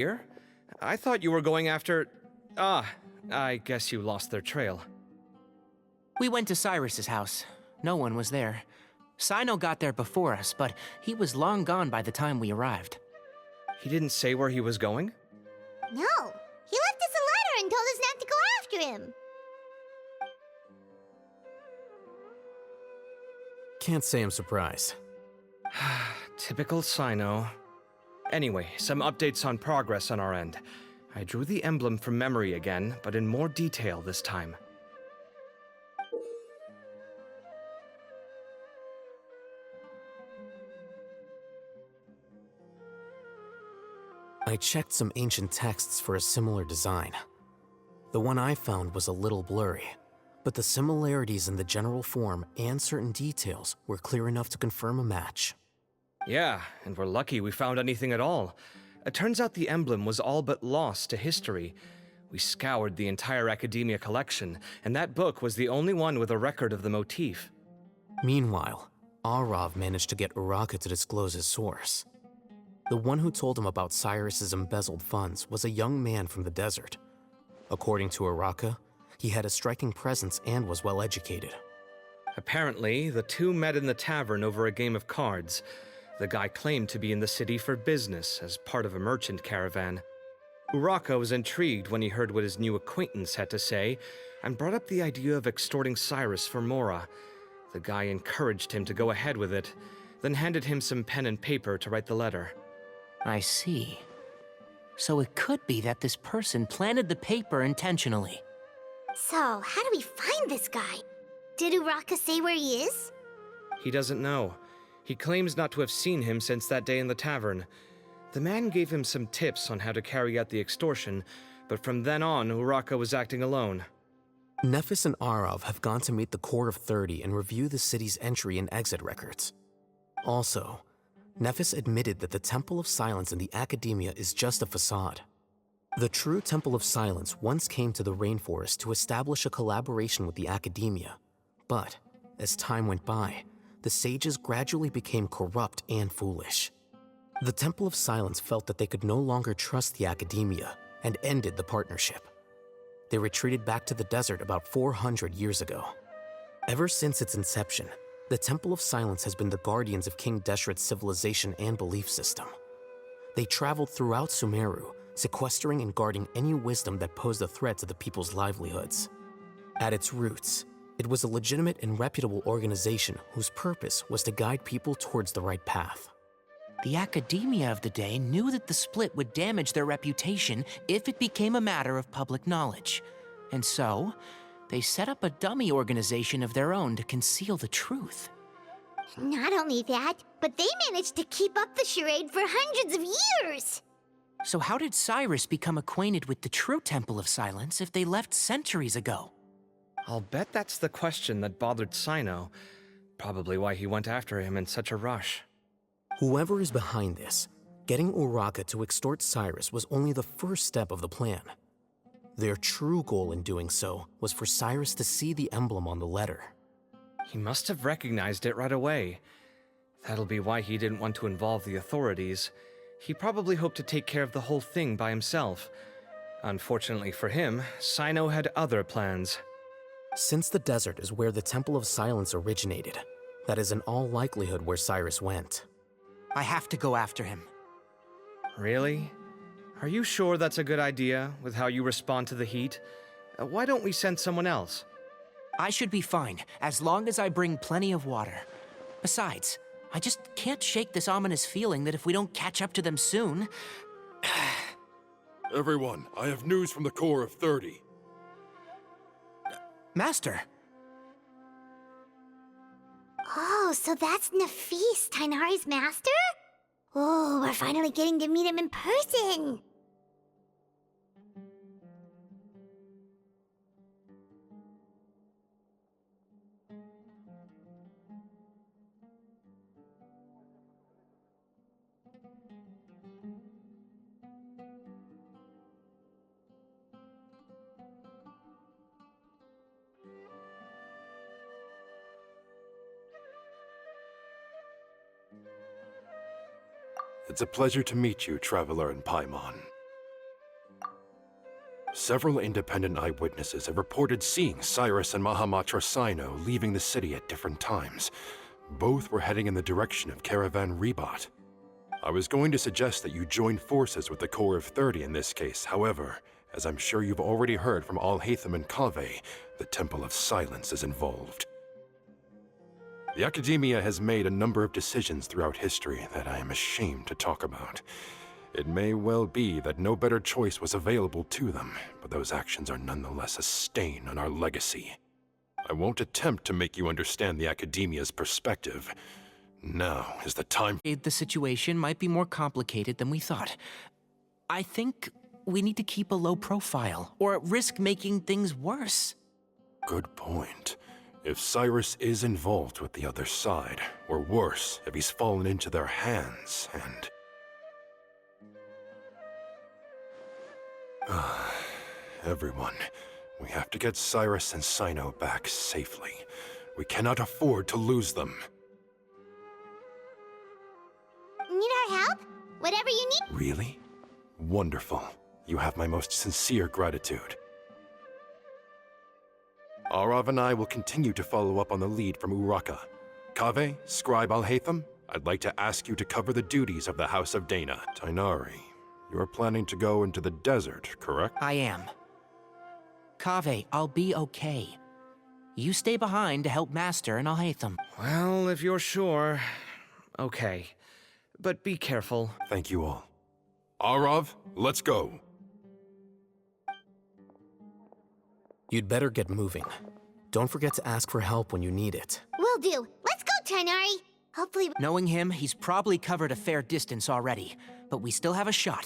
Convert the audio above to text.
Here? I thought you were going after... Ah, I guess you lost their trail. We went to Cyrus's house. No one was there. Sino got there before us, but he was long gone by the time we arrived. He didn't say where he was going? No, he left us a letter and told us not to go after him. Can't say I'm surprised. Typical Sino. Anyway, some updates on progress on our end. I drew the emblem from memory again, but in more detail this time. I checked some ancient texts for a similar design. The one I found was a little blurry, but the similarities in the general form and certain details were clear enough to confirm a match. Yeah, and we're lucky we found anything at all. It turns out the emblem was all but lost to history. We scoured the entire Academia collection, and that book was the only one with a record of the motif. Meanwhile, Arav managed to get Uraka to disclose his source. The one who told him about Cyrus's embezzled funds was a young man from the desert. According to Uraka, he had a striking presence and was well educated. Apparently, the two met in the tavern over a game of cards. The guy claimed to be in the city for business as part of a merchant caravan. Uraka was intrigued when he heard what his new acquaintance had to say and brought up the idea of extorting Cyrus for Mora. The guy encouraged him to go ahead with it, then handed him some pen and paper to write the letter. I see. So it could be that this person planted the paper intentionally. So, how do we find this guy? Did Uraka say where he is? He doesn't know. He claims not to have seen him since that day in the tavern. The man gave him some tips on how to carry out the extortion, but from then on, Uraka was acting alone. NAPHIS and Arav have gone to meet the Core of 30 and review the city's entry and exit records. Also, NAPHIS admitted that the Temple of Silence in the Academia is just a facade. The true Temple of Silence once came to the rainforest to establish a collaboration with the Academia, but as time went by, the sages gradually became corrupt and foolish. The Temple of Silence felt that they could no longer trust the Academia and ended the partnership. They retreated back to the desert about 400 years ago. Ever since its inception, the Temple of Silence has been the guardians of King Deshret's civilization and belief system. They traveled throughout Sumeru, sequestering and guarding any wisdom that posed a threat to the people's livelihoods. At its roots, it was a legitimate and reputable organization whose purpose was to guide people towards the right path. The Academia of the day knew that the split would damage their reputation if it became a matter of public knowledge. And so, they set up a dummy organization of their own to conceal the truth. Not only that, but they managed to keep up the charade for hundreds of years! So how did Cyrus become acquainted with the true Temple of Silence if they left centuries ago? I'll bet that's the question that bothered Sino. Probably why he went after him in such a rush. Whoever is behind this, getting Uraka to extort Cyrus was only the first step of the plan. Their true goal in doing so was for Cyrus to see the emblem on the letter. He must have recognized it right away. That'll be why he didn't want to involve the authorities. He probably hoped to take care of the whole thing by himself. Unfortunately for him, Sino had other plans. Since the desert is where the Temple of Silence originated, that is in all likelihood where Cyrus went. I have to go after him. Really? Are you sure that's a good idea, with how you respond to the heat? Why don't we send someone else? I should be fine, as long as I bring plenty of water. Besides, I just can't shake this ominous feeling that if we don't catch up to them soon... Everyone, I have news from the Core of 30. Master! Oh, so that's NAPHIS, Tighnari's master? Oh, we're finally getting to meet him in person! It's a pleasure to meet you, Traveler in Paimon. Several independent eyewitnesses have reported seeing Cyrus and Mahamatra Sino leaving the city at different times. Both were heading in the direction of Caravan Rebot. I was going to suggest that you join forces with the Corps of 30 in this case. However, as I'm sure you've already heard from Alhaitham and Kaveh, the Temple of Silence is involved. The Academia has made a number of decisions throughout history that I am ashamed to talk about. It may well be that no better choice was available to them, but those actions are nonetheless a stain on our legacy. I won't attempt to make you understand the Academia's perspective. Now is the time. The situation might be more complicated than we thought. I think we need to keep a low profile, or risk making things worse. Good point. If Cyrus is involved with the other side, or worse, if he's fallen into their hands, and... Everyone, we have to get Cyrus and Sino back safely. We cannot afford to lose them. Need our help? Whatever you need? Really? Wonderful. You have my most sincere gratitude. Arav and I will continue to follow up on the lead from Uraka. Kaveh, Scribe Alhaitham, I'd like to ask you to cover the duties of the House of Dana. Tainari, you are planning to go into the desert, correct? I am. Kaveh, I'll be okay. You stay behind to help Master and Alhaitham. Well, if you're sure. Okay. But be careful. Thank you all. Arav, let's go. You'd better get moving. Don't forget to ask for help when you need it. Will do. Let's go, Tainari. Hopefully... Knowing him, he's probably covered a fair distance already, but we still have a shot.